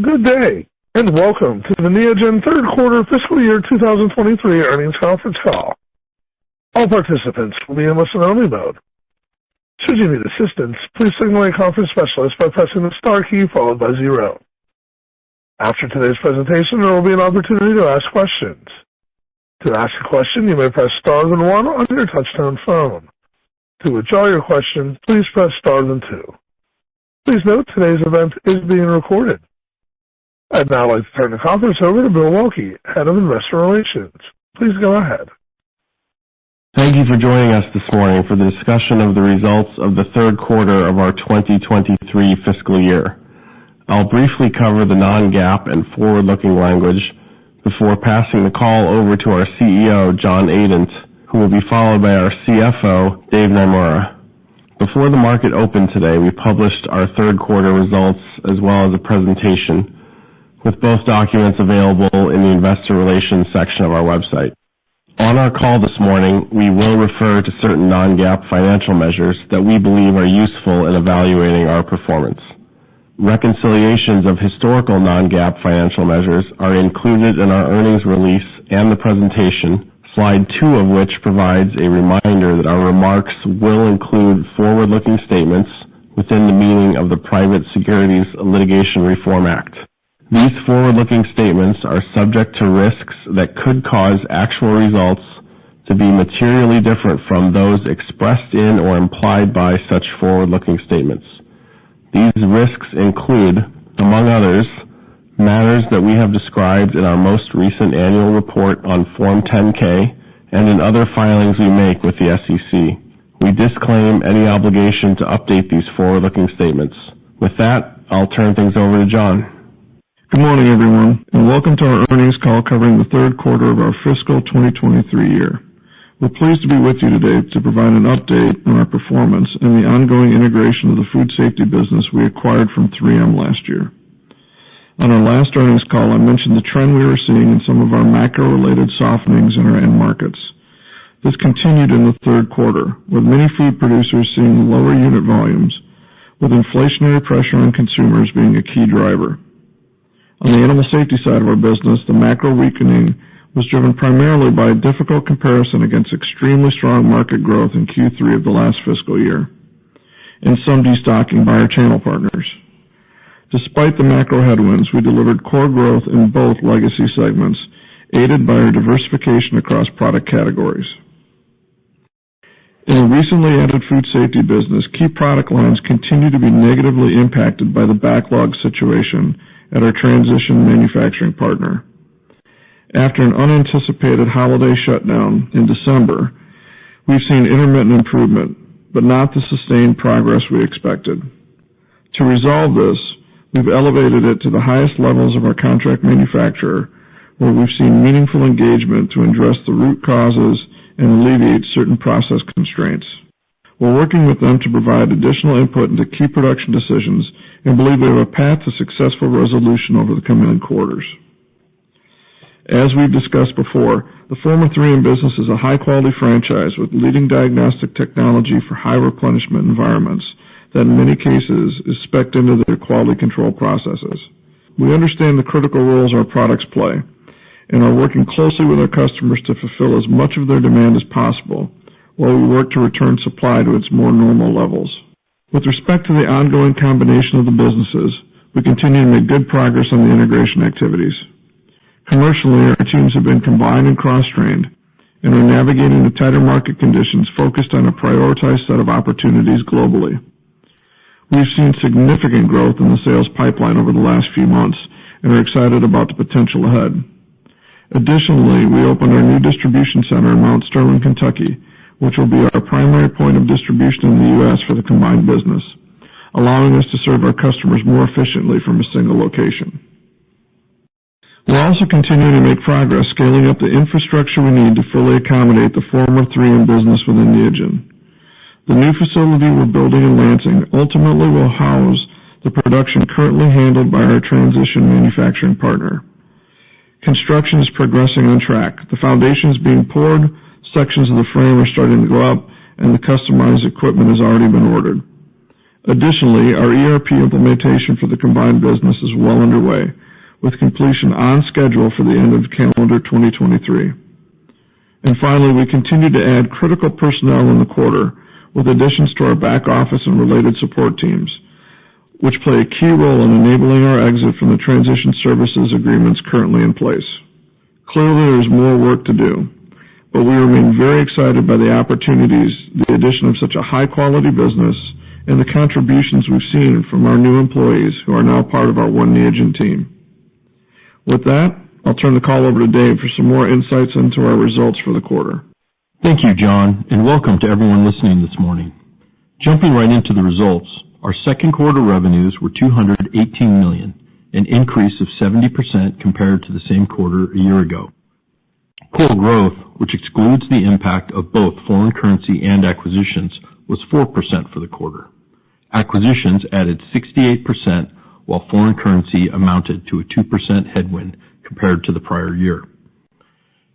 Good day, and welcome to the Neogen third quarter fiscal year 2023 earnings conference call. All participants will be in listen-only mode. Should you need assistance, please signal a conference specialist by pressing the star key followed by 0. After today's presentation, there will be an opportunity to ask questions. To ask a question, you may press star then 1 on your touch-tone phone. To withdraw your question, please press star then 2. Please note today's event is being recorded. I'd now like to turn the conference over to Bill Welke, Head of Investor Relations. Please go ahead. Thank you for joining us this morning for the discussion of the results of the third quarter of our 2023 fiscal year. I'll briefly cover the non-GAAP and forward-looking language before passing the call over to our CEO, John Adent, who will be followed by our CFO, Dave Naimura. Before the market opened today, we published our third quarter results as well as a presentation, with both documents available in the Investor Relations section of our website. On our call this morning, we will refer to certain non-GAAP financial measures that we believe are useful in evaluating our performance. Reconciliations of historical non-GAAP financial measures are included in our earnings release and the presentation, slide 2 of which provides a reminder that our remarks will include forward-looking statements within the meaning of the Private Securities Litigation Reform Act. These forward-looking statements are subject to risks that could cause actual results to be materially different from those expressed in or implied by such forward-looking statements. These risks include, among others, matters that we have described in our most recent annual report on Form 10-K and in other filings we make with the SEC. We disclaim any obligation to update these forward-looking statements. With that, I'll turn things over to John. Good morning, everyone, and welcome to our earnings call covering the third quarter of our fiscal 2023 year. We're pleased to be with you today to provide an update on our performance and the ongoing integration of the food safety business we acquired from 3M last year. On our last earnings call, I mentioned the trend we were seeing in some of our macro-related softenings in our end markets. This continued in the third quarter, with many food producers seeing lower unit volumes, with inflationary pressure on consumers being a key driver. On the animal safety side of our business, the macro weakening was driven primarily by a difficult comparison against extremely strong market growth in Q3 of the last fiscal year, and some destocking by our channel partners. Despite the macro headwinds, we delivered core growth in both legacy segments, aided by our diversification across product categories. In the recently added food safety business, key product lines continue to be negatively impacted by the backlog situation at our transition manufacturing partner. After an unanticipated holiday shutdown in December, we've seen intermittent improvement, but not the sustained progress we expected. To resolve this, we've elevated it to the highest levels of our contract manufacturer, where we've seen meaningful engagement to address the root causes and alleviate certain process constraints. We're working with them to provide additional input into key production decisions and believe we have a path to successful resolution over the coming quarters. As we've discussed before, the former 3M business is a high-quality franchise with leading diagnostic technology for high replenishment environments that in many cases is spec'd into their quality control processes. We understand the critical roles our products play and are working closely with our customers to fulfill as much of their demand as possible while we work to return supply to its more normal levels. With respect to the ongoing combination of the businesses, we continue to make good progress on the integration activities. Commercially, our teams have been combined and cross-trained and are navigating the tighter market conditions focused on a prioritized set of opportunities globally. We've seen significant growth in the sales pipeline over the last few months and are excited about the potential ahead. Additionally, we opened our new distribution center in Mount Sterling, Kentucky, which will be our primary point of distribution in the U.S. for the combined business, allowing us to serve our customers more efficiently from a single location. We're also continuing to make progress scaling up the infrastructure we need to fully accommodate the former 3M business within Neogen. The new facility we're building in Lansing ultimately will house the production currently handled by our transition manufacturing partner. Construction is progressing on track. The foundation is being poured, sections of the frame are starting to go up, and the customized equipment has already been ordered. Additionally, our ERP implementation for the combined business is well underway, with completion on schedule for the end of calendar 2023. And finally, we continue to add critical personnel in the quarter with additions to our back office and related support teams, which play a key role in enabling our exit from the transition services agreements currently in place. Clearly, there is more work to do, but we remain very excited by the opportunities the addition of such a high-quality business and the contributions we've seen from our new employees who are now part of our One Neogen team. With that, I'll turn the call over to Dave for some more insights into our results for the quarter. Thank you, John, and welcome to everyone listening this morning. Jumping right into the results, our second quarter revenues were $218 million, an increase of 70% compared to the same quarter a year ago. Core growth, which excludes the impact of both foreign currency and acquisitions, was 4% for the quarter. Acquisitions added 68%, while foreign currency amounted to a 2% headwind compared to the prior year.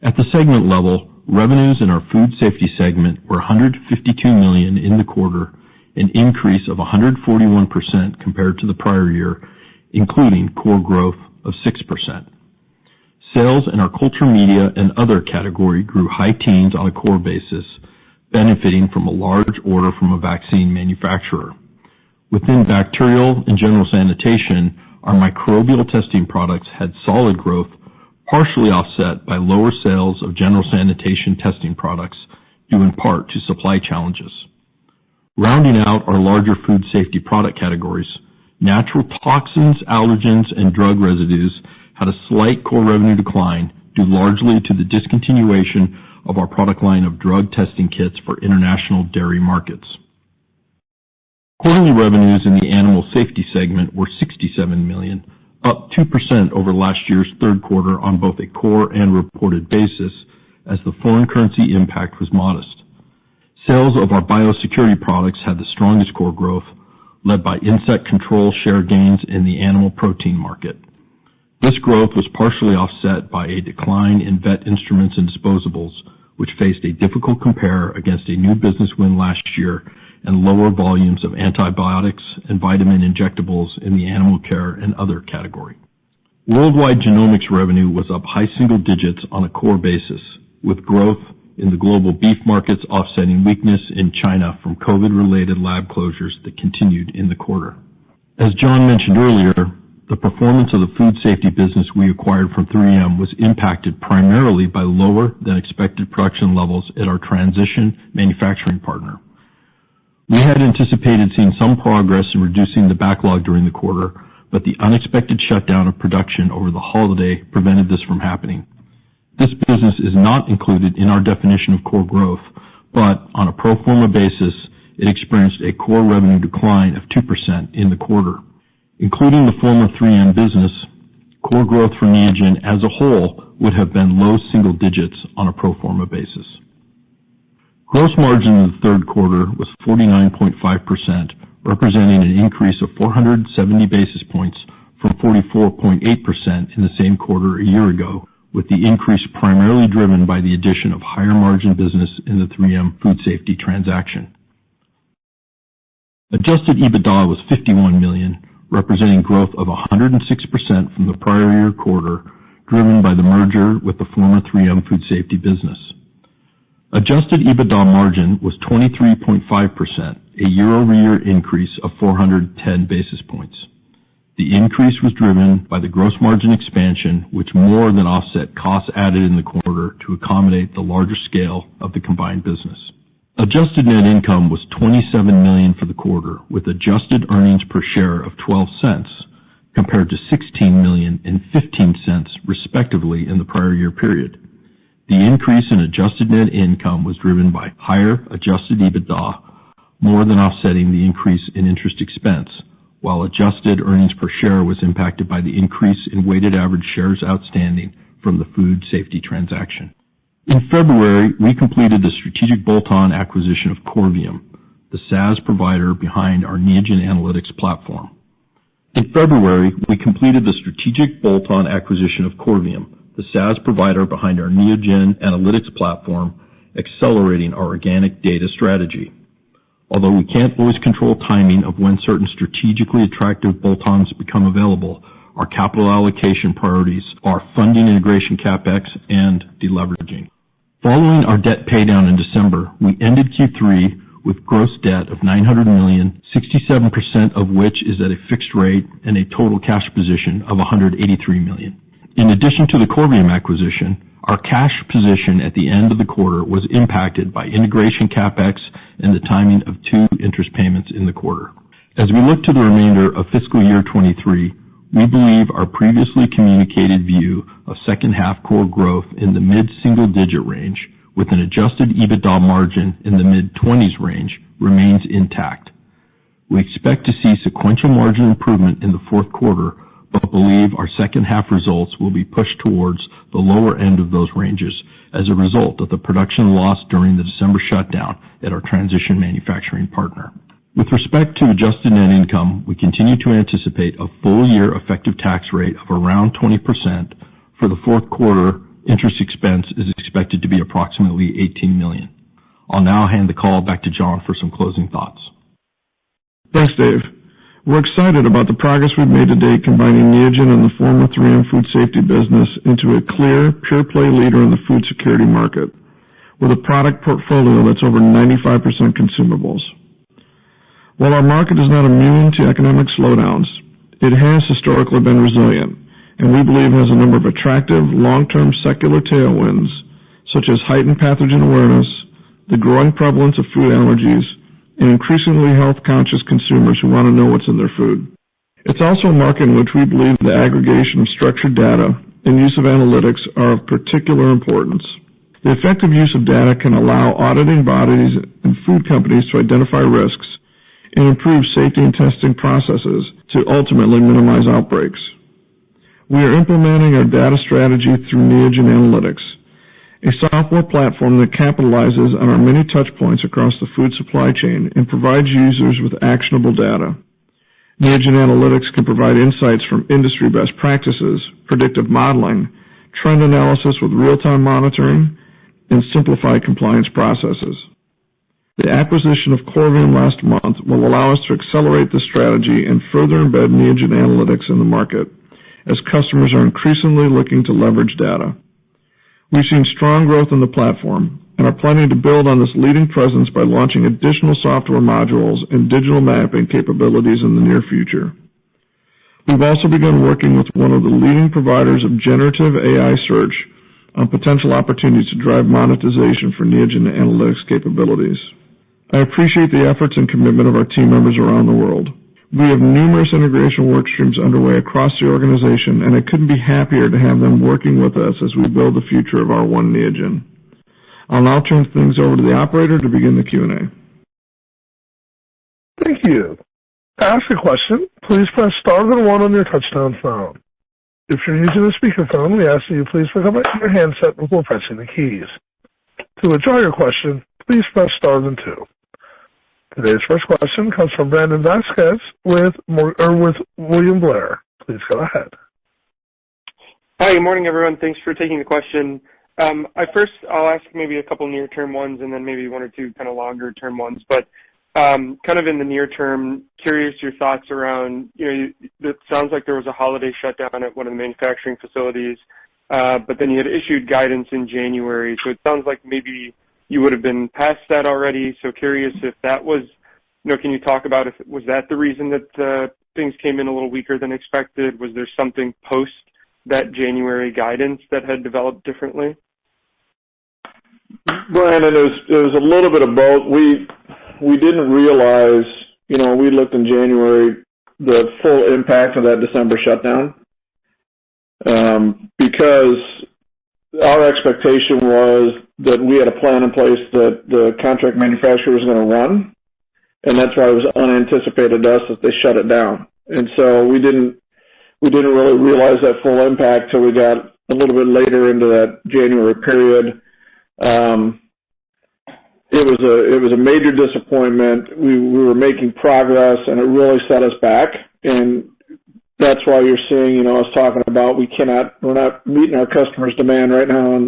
At the segment level, revenues in our food safety segment were $152 million in the quarter, an increase of 141% compared to the prior year, including core growth of 6%. Sales in our culture media and other category grew high teens on a core basis, benefiting from a large order from a vaccine manufacturer. Within bacterial and general sanitation, our microbial testing products had solid growth, partially offset by lower sales of general sanitation testing products, due in part to supply challenges. Rounding out our larger food safety product categories, natural toxins, allergens, and drug residues had a slight core revenue decline due largely to the discontinuation of our product line of drug testing kits for international dairy markets. Quarterly revenues in the animal safety segment were $67 million, up 2% over last year's third quarter on both a core and reported basis, as the foreign currency impact was modest. Sales of our biosecurity products had the strongest core growth, led by insect control share gains in the animal protein market. This growth was partially offset by a decline in vet instruments and disposables, which faced a difficult compare against a new business win last year and lower volumes of antibiotics and vitamin injectables in the animal care and other category. Worldwide genomics revenue was up high single digits on a core basis, with growth in the global beef markets offsetting weakness in China from COVID-related lab closures that continued in the quarter. As John mentioned earlier, the performance of the food safety business we acquired from 3M was impacted primarily by lower than expected production levels at our transition manufacturing partner. We had anticipated seeing some progress in reducing the backlog during the quarter, but the unexpected shutdown of production over the holiday prevented this from happening. This business is not included in our definition of core growth, but on a pro forma basis, it experienced a core revenue decline of 2% in the quarter. Including the former 3M business, core growth for Neogen as a whole would have been low single digits on a pro forma basis. Gross margin in the third quarter was 49.5%, representing an increase of 470 basis points from 44.8% in the same quarter a year ago, with the increase primarily driven by the addition of higher margin business in the 3M food safety transaction. Adjusted EBITDA was $51 million, representing growth of 106% from the prior year quarter, driven by the merger with the former 3M food safety business. Adjusted EBITDA margin was 23.5%, a year-over-year increase of 410 basis points. The increase was driven by the gross margin expansion, which more than offset costs added in the quarter to accommodate the larger scale of the combined business. Adjusted net income was $27 million for the quarter, with adjusted earnings per share of 12 cents, compared to $16 million and 15 cents, respectively, in the prior year period. The increase in adjusted net income was driven by higher adjusted EBITDA, more than offsetting the increase in interest expense, while adjusted earnings per share was impacted by the increase in weighted average shares outstanding from the food safety transaction. In February, we completed the strategic bolt-on acquisition of Corvium, the SaaS provider behind our Neogen analytics platform. In February, we completed the strategic bolt-on acquisition of Corvium, the SaaS provider behind our Neogen analytics platform, accelerating our organic data strategy. Although we can't always control timing of when certain strategically attractive bolt-ons become available, our capital allocation priorities are funding integration CapEx and deleveraging. Following our debt paydown in December, we ended Q3 with gross debt of $900 million, 67% of which is at a fixed rate, and a total cash position of $183 million. In addition to the Corvium acquisition, our cash position at the end of the quarter was impacted by integration CapEx and the timing of 2 interest payments in the quarter. As we look to the remainder of fiscal year 23, we believe our previously communicated view of second half core growth in the mid-single digit range with an adjusted EBITDA margin in the mid-20s range remains intact. We expect to see sequential margin improvement in the fourth quarter, but believe our second half results will be pushed towards the lower end of those ranges as a result of the production loss during the December shutdown at our transition manufacturing partner. With respect to adjusted net income, we continue to anticipate a full-year effective tax rate of around 20%. For the fourth quarter, interest expense is expected to be approximately $18 million. I'll now hand the call back to John for some closing thoughts. Thanks, Dave. We're excited about the progress we've made to date combining Neogen and the former 3M Food Safety business into a clear, pure-play leader in the food security market with a product portfolio that's over 95% consumables. While our market is not immune to economic slowdowns, it has historically been resilient, and we believe has a number of attractive long-term secular tailwinds, such as heightened pathogen awareness, the growing prevalence of food allergies, and increasingly health-conscious consumers who want to know what's in their food. It's also a market in which we believe the aggregation of structured data and use of analytics are of particular importance. The effective use of data can allow auditing bodies and food companies to identify risks and improve safety and testing processes to ultimately minimize outbreaks. We are implementing our data strategy through Neogen Analytics, a software platform that capitalizes on our many touch points across the food supply chain and provides users with actionable data. Neogen Analytics can provide insights from industry best practices, predictive modeling, trend analysis with real-time monitoring, and simplified compliance processes. The acquisition of Corvium last month will allow us to accelerate this strategy and further embed Neogen Analytics in the market, as customers are increasingly looking to leverage data. We've seen strong growth in the platform and are planning to build on this leading presence by launching additional software modules and digital mapping capabilities in the near future. We've also begun working with one of the leading providers of generative AI search on potential opportunities to drive monetization for Neogen Analytics capabilities. I appreciate the efforts and commitment of our team members around the world. We have numerous integration work streams underway across the organization, and I couldn't be happier to have them working with us as we build the future of our One Neogen. I'll now turn things over to the operator to begin the Q&A. Thank you. To ask a question, please press star then 1 on your touchtone phone. If you're using a speakerphone, we ask that you please pick up your handset before pressing the keys. To withdraw your question, please press star then 2. Today's first question comes from Brandon Vasquez with William Blair. Please go ahead. Hi, good morning, everyone. Thanks for taking the question. I'll ask maybe a couple near-term ones and then maybe 1 or 2 kind of longer-term ones. But kind of in the near term, curious your thoughts around, it sounds like there was a holiday shutdown at one of the manufacturing facilities, but then you had issued guidance in January. So it sounds like maybe you would have been past that already. So curious if that was, can you talk about was that the reason that things came in a little weaker than expected? Was there something post that January guidance that had developed differently? Brandon, it was a little bit of both. We didn't realize, we looked in January, the full impact of that December shutdown, because our expectation was that we had a plan in place that the contract manufacturer was going to run, and that's why it was unanticipated to us that they shut it down. And so we didn't really realize that full impact till we got a little bit later into that January period. It was a major disappointment. We were making progress, and it really set us back. And that's why you're seeing, us talking about we're not meeting our customers' demand right now on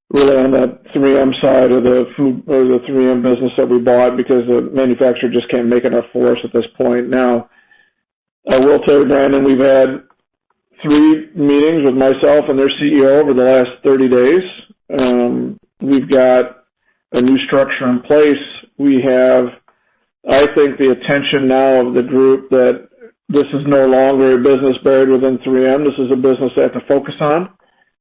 really on that 3M side of the food or the 3M business that we bought because the manufacturer just can't make enough for us at this point. Now, I will tell you, Brandon, we've had 3 meetings with myself and their CEO over the last 30 days. We've got a new structure in place. We have, I think, the attention now of the group that this is no longer a business buried within 3M. This is a business they have to focus on,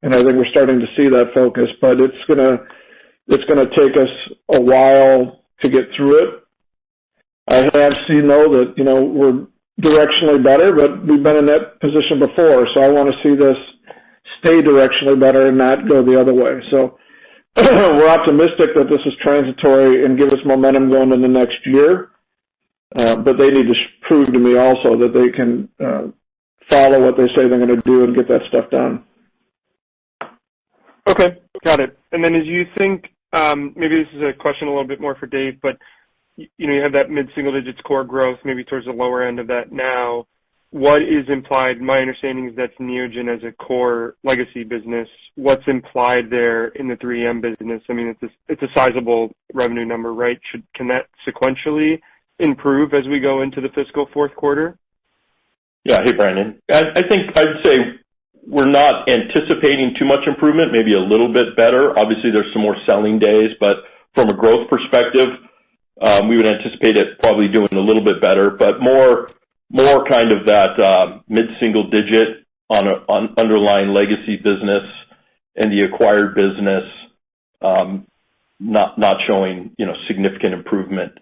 and I think we're starting to see that focus. But it's gonna take us a while to get through it. I have seen, though, that we're directionally better, but we've been in that position before, so I want to see this stay directionally better and not go the other way. So we're optimistic that this is transitory and give us momentum going into next year, but they need to prove to me also that they can follow what they say they're going to do and get that stuff done. Okay, got it. And then as you think, maybe this is a question a little bit more for Dave, but you have that mid-single digits core growth, maybe towards the lower end of that now. What is implied? My understanding is that's Neogen as a core legacy business. What's implied there in the 3M business? I mean, it's a sizable revenue number, right? Can that sequentially improve as we go into the fiscal fourth quarter? Yeah. Hey, Brandon. I think I'd say we're not anticipating too much improvement, maybe a little bit better. Obviously, there's some more selling days, but from a growth perspective, we would anticipate it probably doing a little bit better, but more kind of that mid-single digit on underlying legacy business and the acquired business not showing significant improvement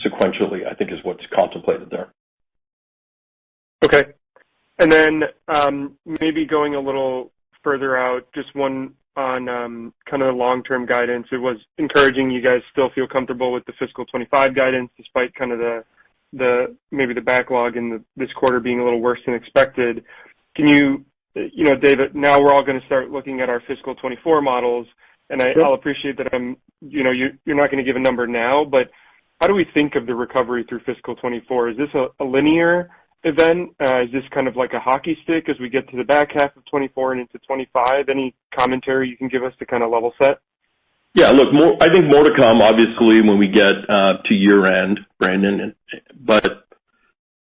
sequentially, I think is what's contemplated there. Okay. And then maybe going a little further out, just one on kind of the long-term guidance. It was encouraging you guys still feel comfortable with the fiscal 25 guidance despite kind of the maybe the backlog in this quarter being a little worse than expected. Can you, David, now we're all going to start looking at our fiscal 24 models, and I'll appreciate that you're not going to give a number now, but how do we think of the recovery through fiscal 24? Is this a linear event? Is this kind of like a hockey stick as we get to the back half of 24 and into 25? Any commentary you can give us to kind of level set? Yeah, look, I think more to come, obviously, when we get to year end, Brandon. But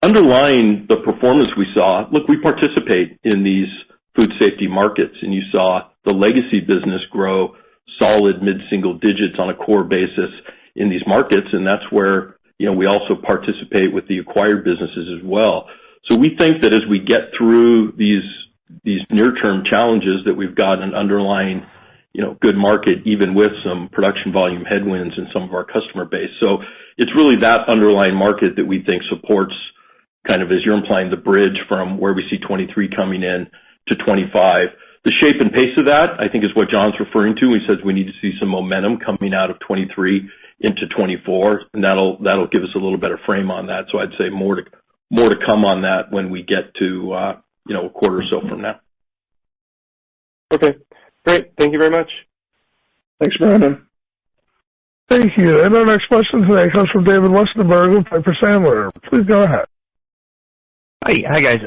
underlying the performance we saw, look, we participate in these food safety markets, and you saw the legacy business grow solid mid-single digits on a core basis in these markets, and that's where we also participate with the acquired businesses as well. So we think that as we get through these near-term challenges, that we've got an underlying good market, even with some production volume headwinds in some of our customer base. So it's really that underlying market that we think supports kind of, as you're implying, the bridge from where we see 23 coming in to 25. The shape and pace of that, I think, is what John's referring to. He says we need to see some momentum coming out of 23 into 24, and that'll give us a little better frame on that. So I'd say more to come on that when we get to a quarter or so from now. Okay, great. Thank you very much. Thanks, Brandon. Thank you. And our next question today comes from David Westenberg of Piper Sandler. Please go ahead. Hi guys.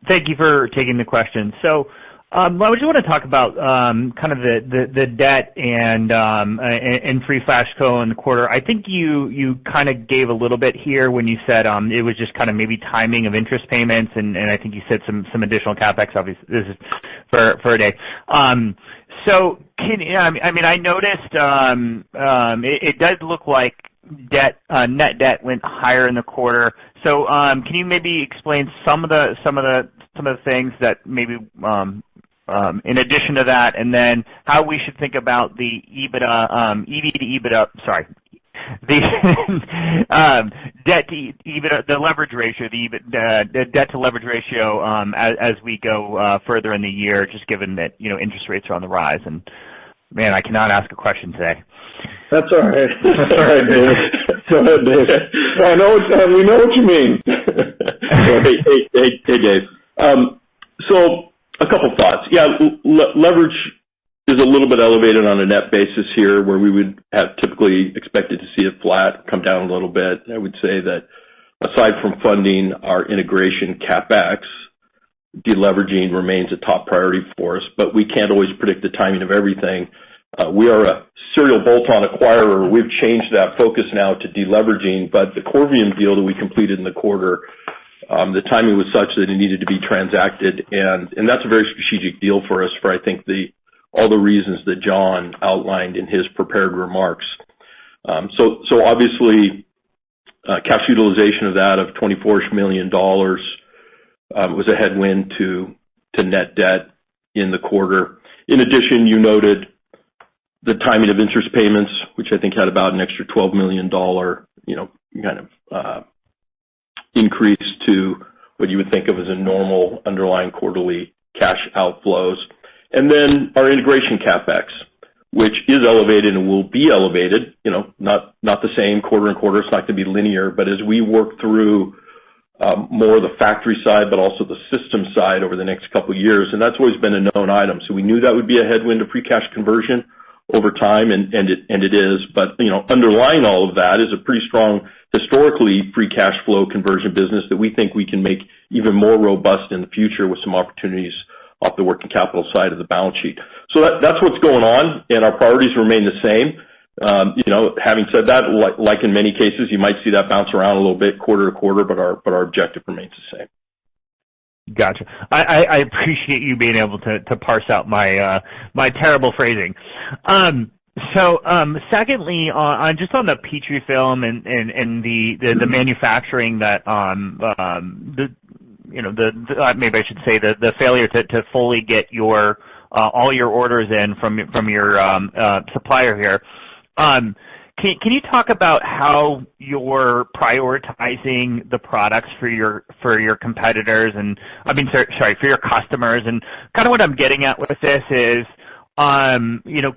Thank you for taking the question. So I just want to talk about kind of the debt and free cash flow in the quarter. I think you kind of gave a little bit here when you said it was just kind of maybe timing of interest payments, and I think you said some additional capex. Obviously, this is for a day. So I noticed it does look like net debt went higher in the quarter. So can you maybe explain some of the things that maybe in addition to that, and then how we should think about the EBITDA, EV to EBITDA, the debt to EBITDA, the leverage ratio, the debt to leverage ratio as we go further in the year, just given that interest rates are on the rise. And man, I cannot ask a question today. That's all right. That's all right, Dave. Go ahead, Dave. We know what you mean. Hey, Dave. So a couple thoughts. Yeah, leverage is a little bit elevated on a net basis here, where we would have typically expected to see it flat, come down a little bit. I would say that aside from funding our integration capex, deleveraging remains a top priority for us, but we can't always predict the timing of everything. We are a serial bolt-on acquirer. We've changed that focus now to deleveraging, but the Corvium deal that we completed in the quarter, the timing was such that it needed to be transacted, and that's a very strategic deal for us for, I think, all the reasons that John outlined in his prepared remarks. So obviously, cash utilization of that of $24 million was a headwind to net debt in the quarter. In addition, you noted the timing of interest payments, which I think had about an extra $12 million, increase to what you would think of as a normal underlying quarterly cash outflows. And then our integration CapEx, which is elevated and will be elevated, not the same quarter and quarter. It's not going to be linear, but as we work through more of the factory side, but also the system side over the next couple of years, and that's always been a known item. So we knew that would be a headwind to free cash conversion over time, and it is. But underlying all of that is a pretty strong, historically free cash flow conversion business that we think we can make even more robust in the future with some opportunities off the working capital side of the balance sheet. So that's what's going on, and our priorities remain the same. Having said that, like in many cases, you might see that bounce around a little bit quarter to quarter, but our objective remains the same. Gotcha. I appreciate you being able to parse out my terrible phrasing. Secondly, just on the Petrifilm and the manufacturing that maybe I should say the failure to fully get all your orders in from your supplier here. Can you talk about how you're prioritizing the products for your competitors for your customers? And kind of what I'm getting at with this is,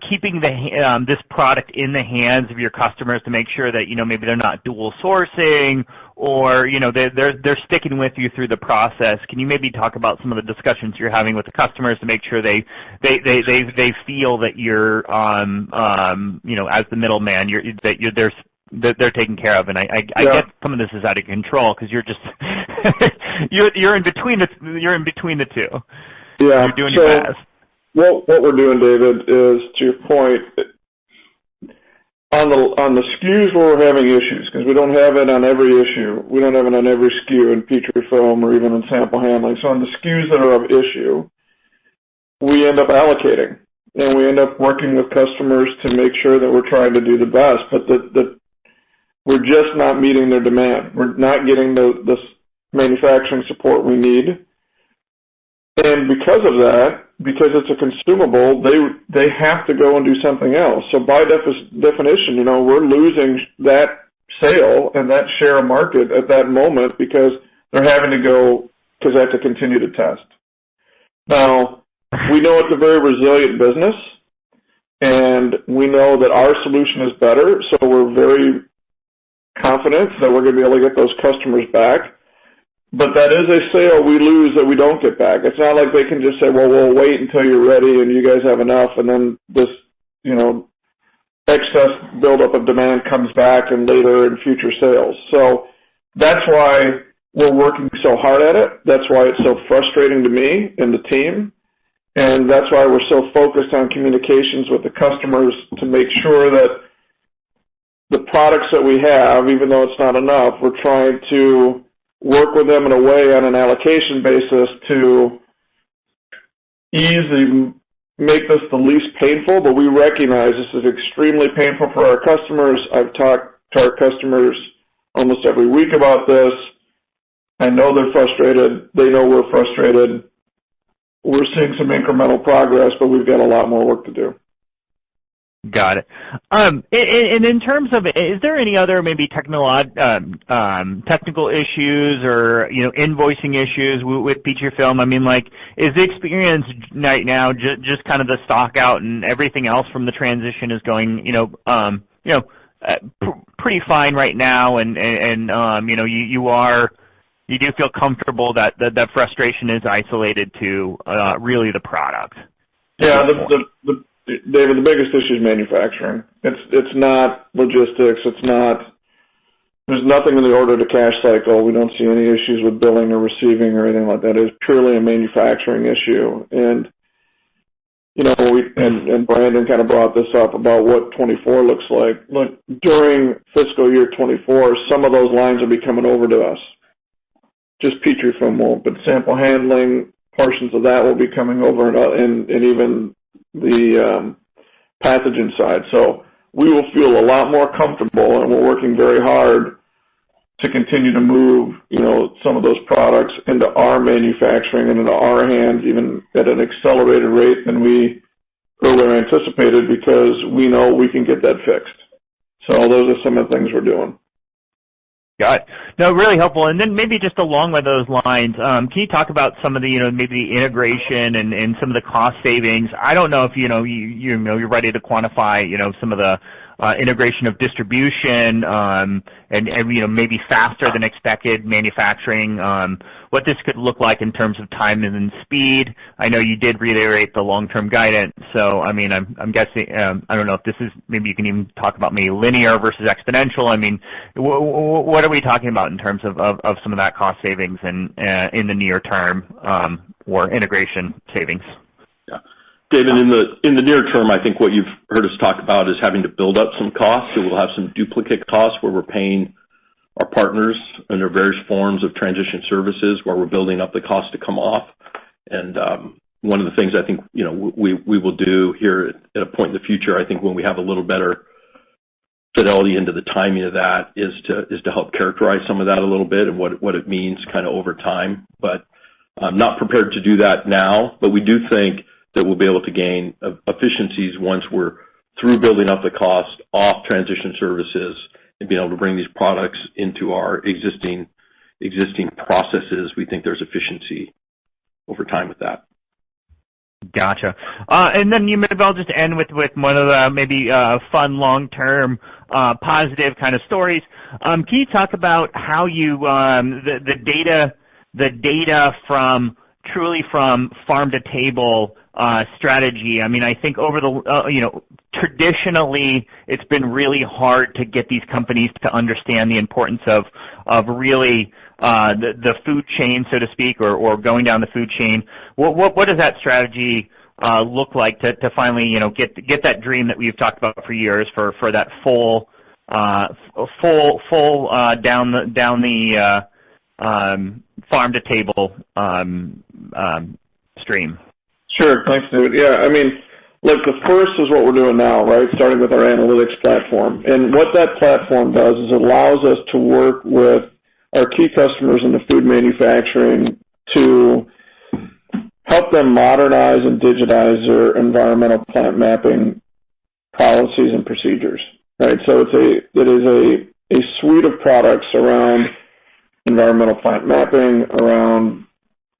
keeping this product in the hands of your customers to make sure that maybe they're not dual sourcing or they're sticking with you through the process. Can you maybe talk about some of the discussions you're having with the customers to make sure they feel that you're as the middleman they're taken care of? And I get some of this is out of control because you're just you're in between the two. Yeah, you're doing your best. What we're doing, David, is, to your point, on the SKUs where we're having issues, because we don't have it on every issue. We don't have it on every SKU in Petrifilm or even in sample handling. So on the SKUs that are of issue, we end up allocating, and we end up working with customers to make sure that we're trying to do the best, but that we're just not meeting their demand. We're not getting the manufacturing support we need. And because of that, because it's a consumable, they have to go and do something else. So by definition, we're losing that sale and that share of market at that moment because they're having to go because they have to continue to test. Now, we know it's a very resilient business, and we know that our solution is better, so we're very confident that we're going to be able to get those customers back. But that is a sale we lose that we don't get back. It's not like they can just say, well, we'll wait until you're ready and you guys have enough, and then this, excess buildup of demand comes back and later in future sales. So that's why we're working so hard at it. That's why it's so frustrating to me and the team. And that's why we're so focused on communications with the customers to make sure that the products that we have, even though it's not enough, we're trying to work with them in a way on an allocation basis to easily make this the least painful, but we recognize this is extremely painful for our customers. I've talked to our customers almost every week about this. I know they're frustrated. They know we're frustrated. We're seeing some incremental progress, but we've got a lot more work to do. Got it. And in terms of, is there any other maybe technical issues or invoicing issues with Petrifilm? I mean, is the experience right now just kind of the stock out and everything else from the transition is going pretty fine right now, and you do feel comfortable that that frustration is isolated to really the product? Yeah, David, the biggest issue is manufacturing. It's not logistics. There's nothing in the order to cash cycle. We don't see any issues with billing or receiving or anything like that. It's purely a manufacturing issue. And and Brandon kind of brought this up about what 24 looks like. Look, during fiscal year 24, some of those lines will be coming over to us. Just Petrifilm won't, but sample handling, portions of that will be coming over, and even the pathogen side. So we will feel a lot more comfortable, and we're working very hard to continue to move, some of those products into our manufacturing and into our hands, even at an accelerated rate than we earlier anticipated, because we know we can get that fixed. So those are some of the things we're doing. Got it. No, really helpful. And then maybe just along with those lines, can you talk about some of the, maybe the integration and some of the cost savings? I don't know if, you're ready to quantify, some of the integration of distribution, and maybe faster than expected manufacturing, what this could look like in terms of time and speed. I know you did reiterate the long-term guidance, so I'm guessing, I don't know if this is, maybe you can even talk about maybe linear versus exponential. I mean, what are we talking about in terms of some of that cost savings and in the near term, or integration savings? Yeah. David, in the near term, I think what you've heard us talk about is having to build up some costs. So we'll have some duplicate costs where we're paying our partners under various forms of transition services, where we're building up the cost to come off. And one of the things I think we will do here at a point in the future, I think when we have a little better fidelity into the timing of that, is to help characterize some of that a little bit and what it means kind of over time. But I'm not prepared to do that now. But we do think that we'll be able to gain efficiencies once we're through building up the cost off transition services and being able to bring these products into our existing processes. We think there's efficiency over time with that. Gotcha. And then maybe I'll just end with one of the maybe fun long-term positive kind of stories. Can you talk about how you the data from truly from farm to table strategy? I mean, I think over the traditionally it's been really hard to get these companies to understand the importance of really the food chain, so to speak, or going down the food chain. What does that strategy look like to finally get that dream that we've talked about for years for that full down the farm to table stream? Sure. Thanks, David. Yeah, I mean, look, the first is what we're doing now, right, starting with our analytics platform. And what that platform does is it allows us to work with our key customers in the food manufacturing to help them modernize and digitize their environmental plant mapping policies and procedures, right? So it is a suite of products around environmental plant mapping, around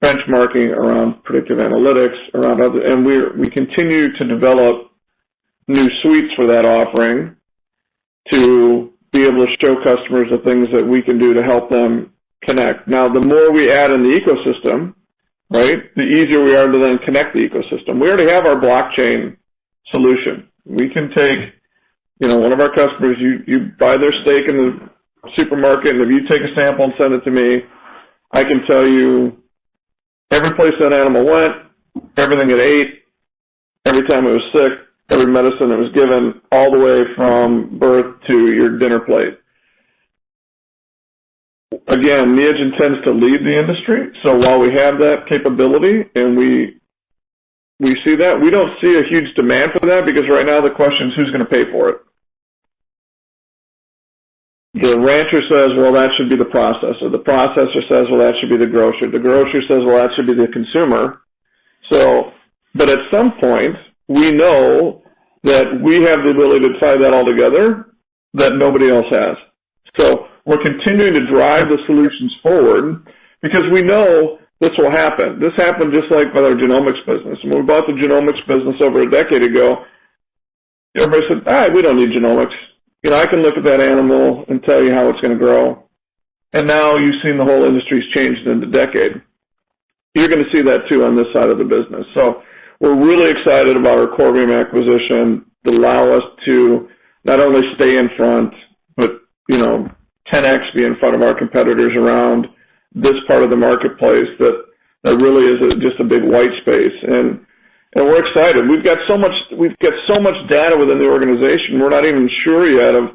benchmarking, around predictive analytics, around other, and we continue to develop new suites for that offering to be able to show customers the things that we can do to help them connect. Now, the more we add in the ecosystem, right, the easier we are to then connect the ecosystem. We already have our blockchain solution. We can take, one of our customers, you buy their steak in the supermarket, and if you take a sample and send it to me, I can tell you every place that animal went, everything it ate, every time it was sick, every medicine it was given, all the way from birth to your dinner plate. Again, Neogen tends to lead the industry, so while we have that capability and we see that, we don't see a huge demand for that, because right now the question is who's going to pay for it. The rancher says, well, that should be the processor. The processor says, well, that should be the grocer. The grocer says, well, that should be the consumer. So, but at some point, we know that we have the ability to tie that all together that nobody else has. So we're continuing to drive the solutions forward because we know this will happen. This happened just like with our genomics business. When we bought the genomics business over a decade ago, everybody said, we don't need genomics. I can look at that animal and tell you how it's going to grow. And now you've seen the whole industry's changed in a decade. You're going to see that too on this side of the business. So we're really excited about our Corvium acquisition to allow us to not only stay in front, but, 10x be in front of our competitors around this part of the marketplace that really is just a big white space. And and we're excited. We've got so much data within the organization. We're not even sure yet of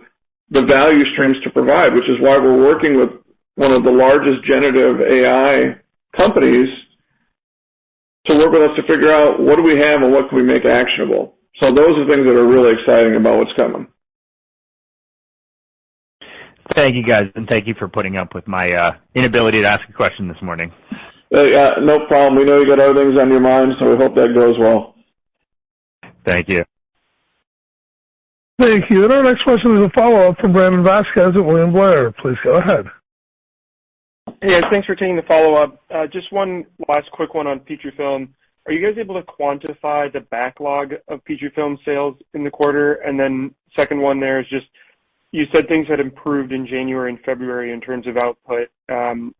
the value streams to provide, which is why we're working with one of the largest generative AI companies to work with us to figure out what do we have and what can we make actionable. So those are things that are really exciting about what's coming. Thank you, guys, and thank you for putting up with my inability to ask a question this morning. No problem. We know you got other things on your mind, so we hope that goes well. Thank you. Thank you. And our next question is a follow-up from Brandon Vasquez at William Blair. Please go ahead. Hey, guys, thanks for taking the follow-up. Just one last quick one on Petrifilm. Are you guys able to quantify the backlog of Petrifilm sales in the quarter? And then second one there is just, you said things had improved in January and February in terms of output.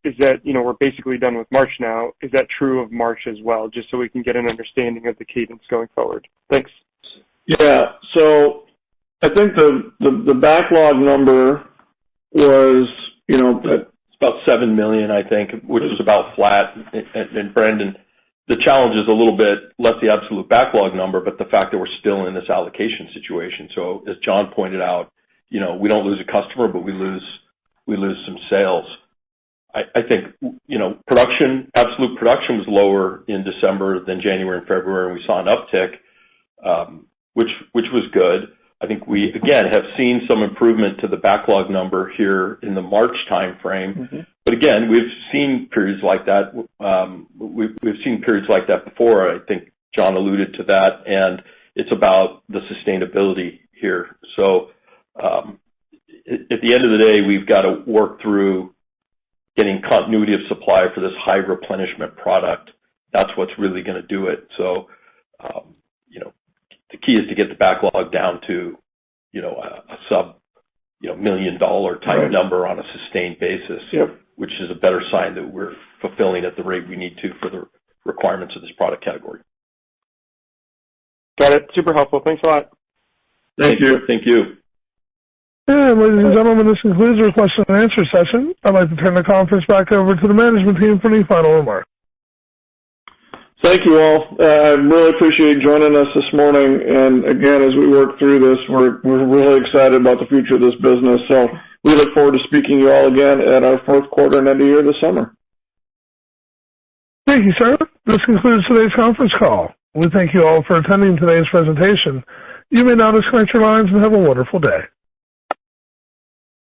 Is that, we're basically done with March now. Is that true of March as well, just so we can get an understanding of the cadence going forward? Thanks. Yeah, so I think the backlog number was, about $7 million, I think, which was about flat. And Brandon, the challenge is a little bit less the absolute backlog number, but the fact that we're still in this allocation situation. So as John pointed out, we don't lose a customer, but we lose some sales. I think, absolute production was lower in December than January and February, and we saw an uptick, which was good. I think we, again, have seen some improvement to the backlog number here in the March time frame. Mm-hmm. But again, we've seen periods like that. We've seen periods like that before. I think John alluded to that, and it's about the sustainability here. So at the end of the day, we've got to work through getting continuity of supply for this high replenishment product. That's what's really going to do it. So, the key is to get the backlog down to, a sub, $1 million type number on a sustained basis, which is a better sign that we're fulfilling at the rate we need to for the requirements of this product category. Got it. Super helpful. Thanks a lot. Thank you. Thank you. And ladies and gentlemen, this concludes our question and answer session. I'd like to turn the conference back over to the management team for any final remarks. Thank you all. I really appreciate you joining us this morning. And again, as we work through this, we're really excited about the future of this business. So we look forward to speaking to you all again at our fourth quarter and end of year this summer. Thank you, sir. This concludes today's conference call. We thank you all for attending today's presentation. You may now disconnect your lines and have a wonderful day.